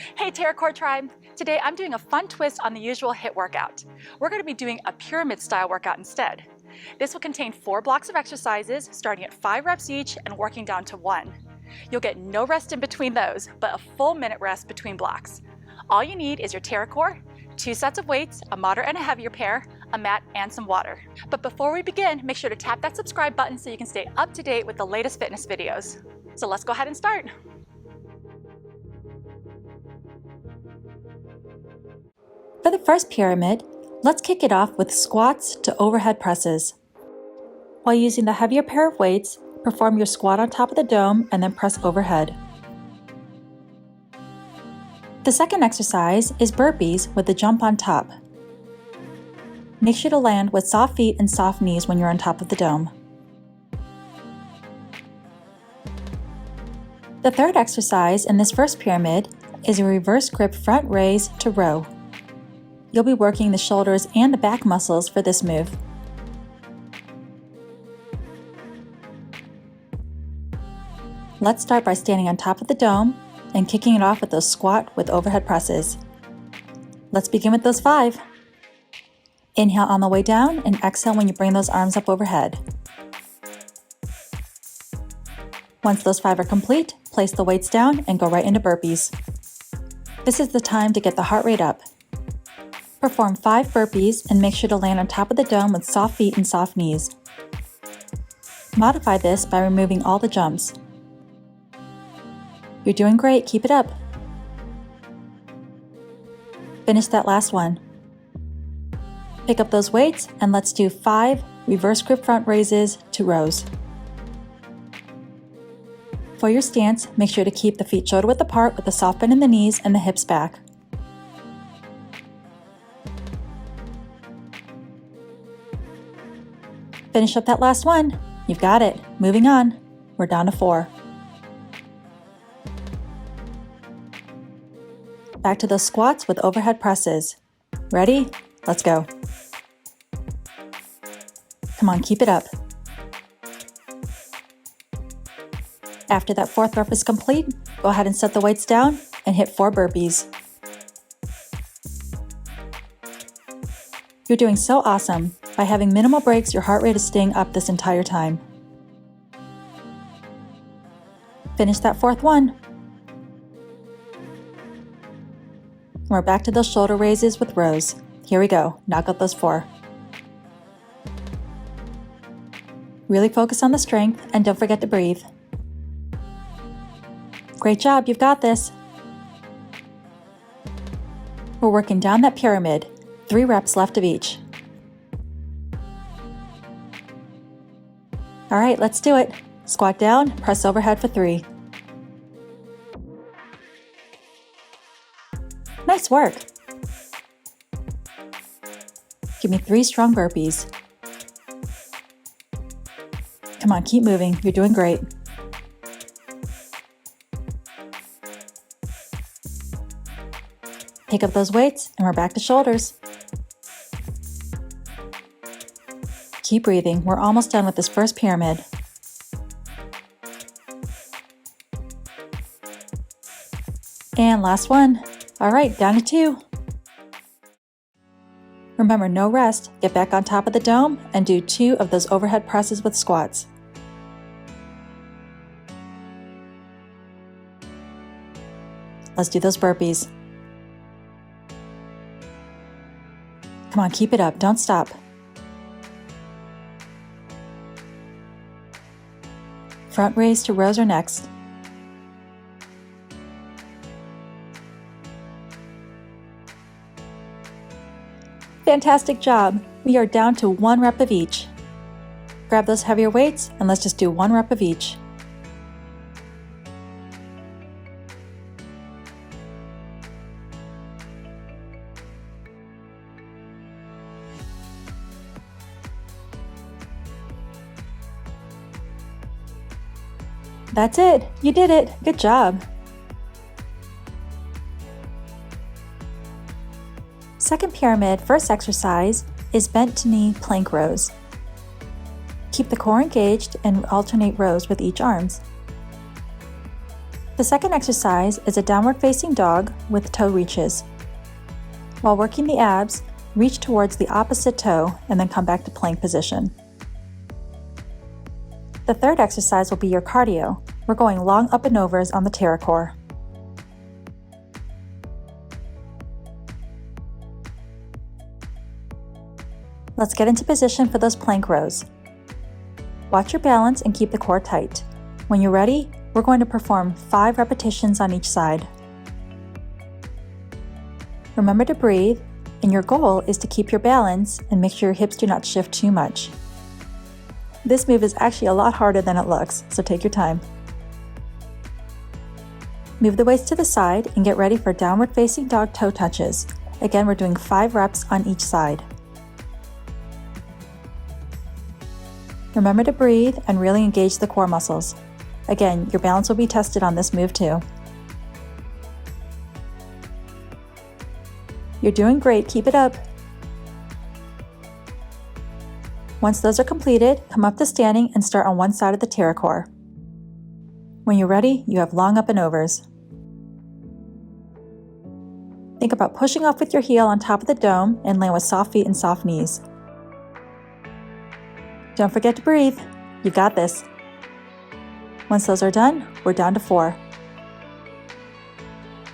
Hey Terra-Core tribe! Today I'm doing a fun twist on the usual HIIT workout. We're going to be doing a pyramid style workout instead. This will contain 4 blocks of exercises starting at 5 reps each and working down to 1. You'll get no rest in between those, but a full minute rest between blocks. All you need is your Terra-Core, 2 sets of weights, a moderate and a heavier pair, a mat, and some water. But before we begin, make sure to tap that subscribe button so you can stay up to date with the latest fitness videos. So let's go ahead and start. For the first pyramid, let's kick it off with squats to overhead presses. While using the heavier pair of weights, perform your squat on top of the dome and then press overhead. The second exercise is burpees with the jump on top. Make sure to land with soft feet and soft knees when you're on top of the dome. The third exercise in this first pyramid is a reverse grip front raise to row. You'll be working the shoulders and the back muscles for this move. Let's start by standing on top of the dome and kicking it off with those squat with overhead presses. Let's begin with those 5. Inhale on the way down and exhale when you bring those arms up overhead. Once those 5 are complete, place the weights down and go right into burpees. This is the time to get the heart rate up. Perform 5 burpees and make sure to land on top of the dome with soft feet and soft knees. Modify this by removing all the jumps. You're doing great, keep it up. Finish that last one. Pick up those weights and let's do 5 reverse grip front raises to rows. For your stance, make sure to keep the feet shoulder width apart with the soft bend in the knees and the hips back. Finish up that last one. You've got it. Moving on. We're down to 4. Back to those squats with overhead presses. Ready? Let's go. Come on, keep it up. After that 4th rep is complete, go ahead and set the weights down and hit 4 burpees. You're doing so awesome. By having minimal breaks, your heart rate is staying up this entire time. Finish that 4th one. We're back to those shoulder raises with rows. Here we go. Knock out those 4. Really focus on the strength and don't forget to breathe. Great job, you've got this. We're working down that pyramid. 3 reps left of each. All right, let's do it. Squat down, press overhead for 3. Nice work. Give me 3 strong burpees. Come on, keep moving. You're doing great. Pick up those weights and we're back to shoulders. Keep breathing. We're almost done with this first pyramid. And last one. All right, down to 2. Remember, no rest. Get back on top of the dome and do 2 of those overhead presses with squats. Let's do those burpees. Come on, keep it up. Don't stop. Front raise to rows are next. Fantastic job! We are down to 1 rep of each. Grab those heavier weights and let's just do 1 rep of each. That's it! You did it! Good job! Second pyramid, first exercise, is bent to knee plank rows. Keep the core engaged and alternate rows with each arms. The second exercise is a downward facing dog with toe reaches. While working the abs, reach towards the opposite toe and then come back to plank position. The third exercise will be your cardio. We're going long up and overs on the Terra-Core. Let's get into position for those plank rows. Watch your balance and keep the core tight. When you're ready, we're going to perform 5 repetitions on each side. Remember to breathe, and your goal is to keep your balance and make sure your hips do not shift too much. This move is actually a lot harder than it looks, so take your time. Move the weights to the side and get ready for downward facing dog toe touches. Again, we're doing 5 reps on each side. Remember to breathe and really engage the core muscles. Again, your balance will be tested on this move too. You're doing great, keep it up. Once those are completed, come up to standing and start on one side of the Terra-Core. When you're ready, you have long up and overs. Think about pushing off with your heel on top of the dome and land with soft feet and soft knees. Don't forget to breathe. You got this. Once those are done, we're down to 4.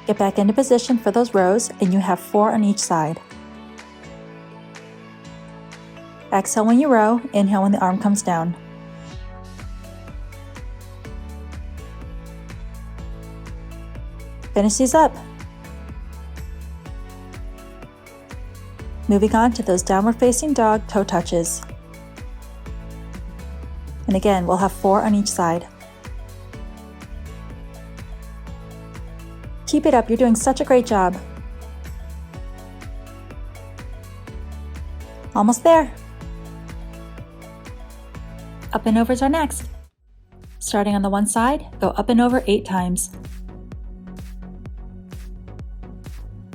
Get back into position for those rows and you have 4 on each side. Exhale when you row, inhale when the arm comes down. Finish these up. Moving on to those downward facing dog toe touches. And again, we'll have 4 on each side. Keep it up, you're doing such a great job. Almost there. Up and overs are next. Starting on the one side, go up and over 8 times.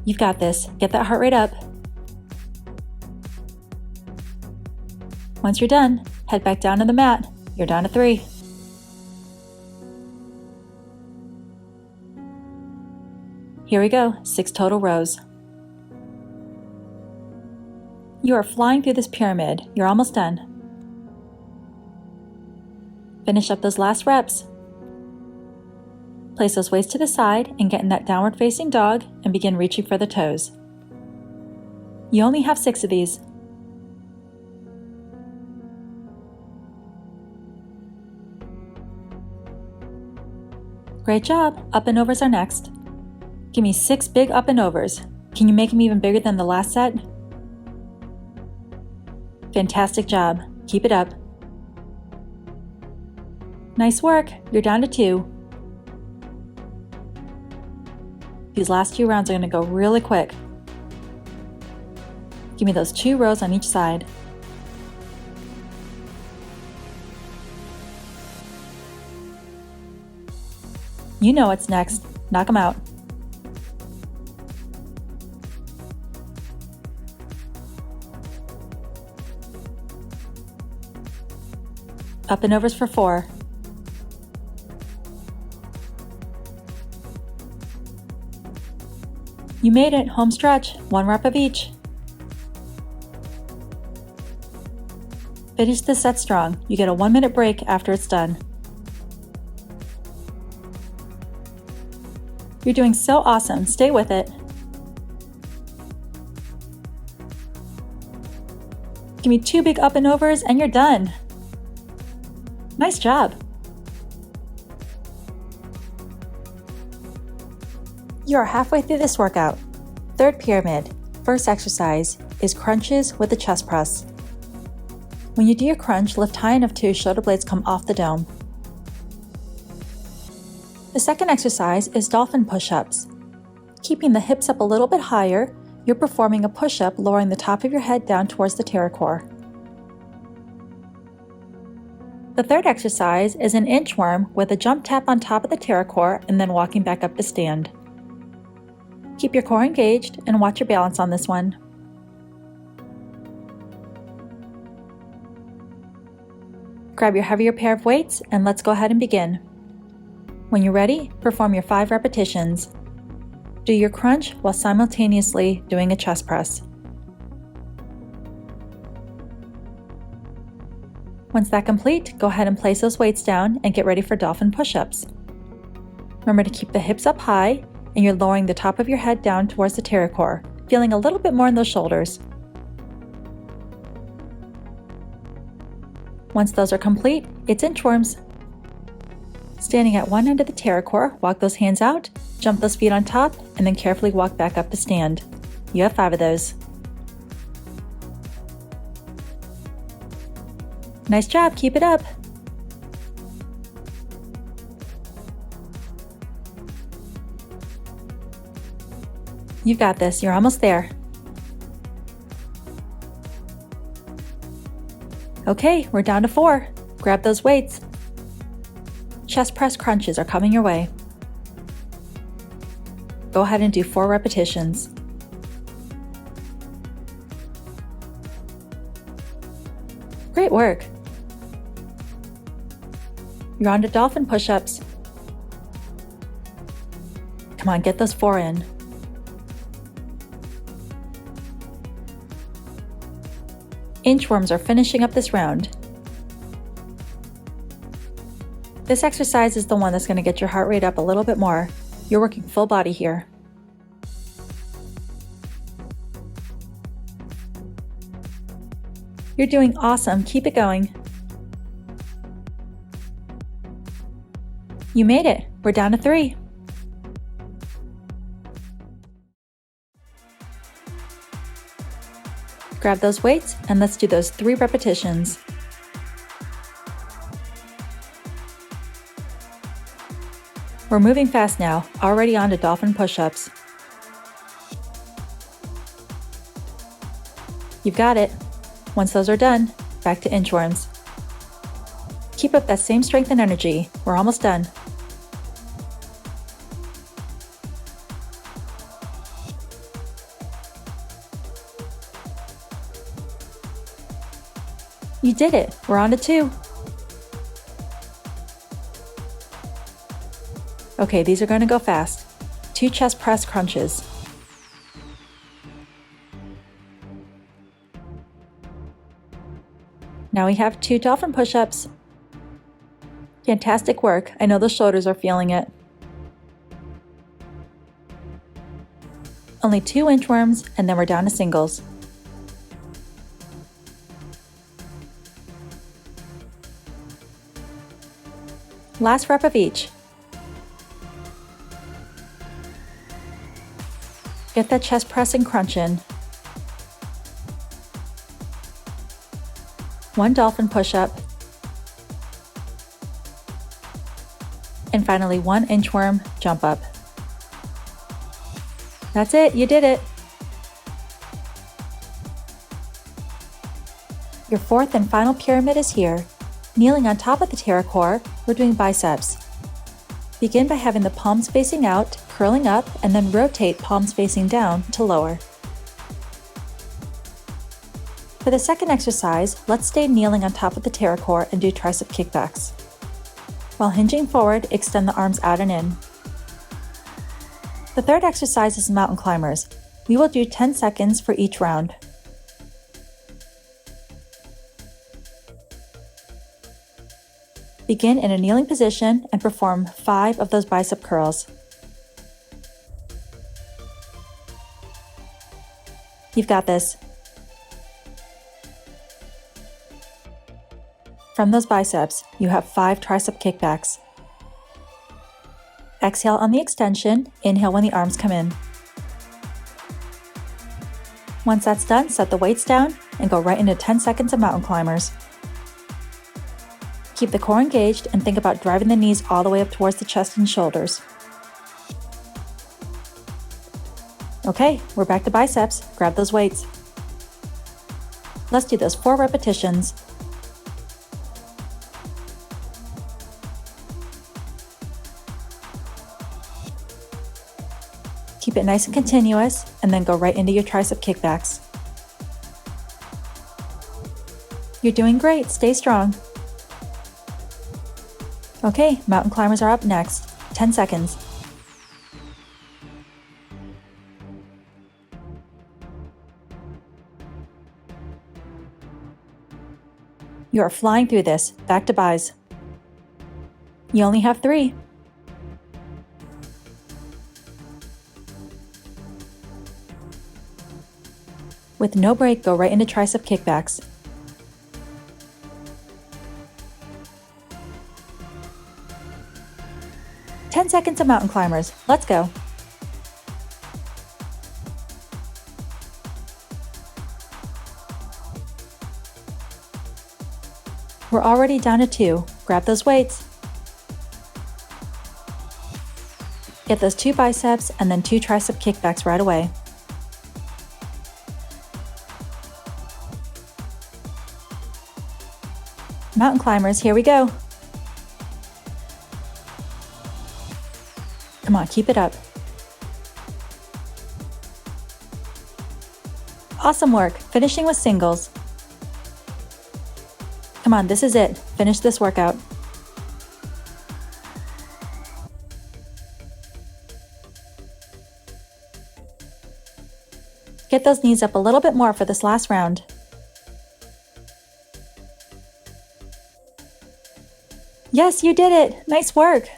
You've got this. Get that heart rate up. Once you're done, head back down to the mat. You're down to 3. Here we go, 6 total rows. You are flying through this pyramid. You're almost done. Finish up those last reps. Place those weights to the side and get in that downward facing dog and begin reaching for the toes. You only have 6 of these. Great job! Up and overs are next. Give me 6 big up and overs. Can you make them even bigger than the last set? Fantastic job. Keep it up. Nice work. You're down to 2. These last 2 rounds are going to go really quick. Give me those 2 rows on each side. You know what's next. Knock them out. Up and overs for 4. You made it. Home stretch. 1 rep of each. Finish this set strong. You get a 1-minute break after it's done. You're doing so awesome. Stay with it. Give me 2 big up and overs and you're done. Nice job. You are halfway through this workout. Third pyramid, first exercise, is crunches with the chest press. When you do your crunch, lift high enough to your shoulder blades come off the dome. The second exercise is dolphin push-ups. Keeping the hips up a little bit higher, you're performing a push-up lowering the top of your head down towards the Terra-Core. The third exercise is an inchworm with a jump tap on top of the Terra-Core and then walking back up to stand. Keep your core engaged and watch your balance on this one. Grab your heavier pair of weights and let's go ahead and begin. When you're ready, perform your 5 repetitions. Do your crunch while simultaneously doing a chest press. Once that's complete, go ahead and place those weights down and get ready for dolphin push-ups. Remember to keep the hips up high and you're lowering the top of your head down towards the Terra-Core, feeling a little bit more in those shoulders. Once those are complete, it's inchworms. Standing at one end of the Terra-Core, walk those hands out, jump those feet on top, and then carefully walk back up to stand. You have 5 of those. Nice job, keep it up. You've got this, you're almost there. Okay, we're down to 4. Grab those weights. Chest press crunches are coming your way. Go ahead and do 4 repetitions. Great work. You're on to dolphin push-ups. Come on, get those 4 in. Inchworms are finishing up this round. This exercise is the one that's going to get your heart rate up a little bit more. You're working full body here. You're doing awesome. Keep it going. You made it. We're down to 3. Grab those weights and let's do those 3 repetitions. We're moving fast now, already on to dolphin push-ups. You've got it. Once those are done, back to inchworms. Keep up that same strength and energy. We're almost done. You did it. We're on to 2. Okay, these are going to go fast. 2 chest press crunches. Now we have 2 dolphin push-ups. Fantastic work. I know the shoulders are feeling it. Only 2 inchworms, and then we're down to singles. Last rep of each. Get that chest press and crunch in. 1 dolphin push-up. And finally 1 inchworm jump up. That's it, you did it. Your 4th and final pyramid is here. Kneeling on top of the Terra-Core, we're doing biceps. Begin by having the palms facing out, curling up, and then rotate palms facing down to lower. For the second exercise, let's stay kneeling on top of the Terra-Core and do tricep kickbacks. While hinging forward, extend the arms out and in. The third exercise is mountain climbers. We will do 10 seconds for each round. Begin in a kneeling position and perform 5 of those bicep curls. You've got this. From those biceps, you have 5 tricep kickbacks. Exhale on the extension, inhale when the arms come in. Once that's done, set the weights down and go right into 10 seconds of mountain climbers. Keep the core engaged and think about driving the knees all the way up towards the chest and shoulders. Okay, we're back to biceps. Grab those weights. Let's do those 4 repetitions. Keep it nice and continuous, and then go right into your tricep kickbacks. You're doing great. Stay strong. Okay, mountain climbers are up next. 10 seconds. You are flying through this. Back to buys. You only have 3. With no break, go right into tricep kickbacks. "10 seconds of mountain climbers. Let's go." We're already down to 2. Grab those weights. Get those 2 biceps and then 2 tricep kickbacks right away. Mountain climbers, here we go. Come on, keep it up. Awesome work, finishing with singles. Come on, this is it. Finish this workout. Get those knees up a little bit more for this last round. Yes, you did it! Nice work!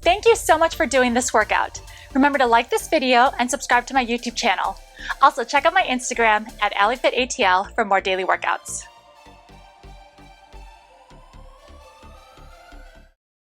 Thank you so much for doing this workout. Remember to like this video and subscribe to my YouTube channel. Also, check out my Instagram at Allyfitatl for more daily workouts.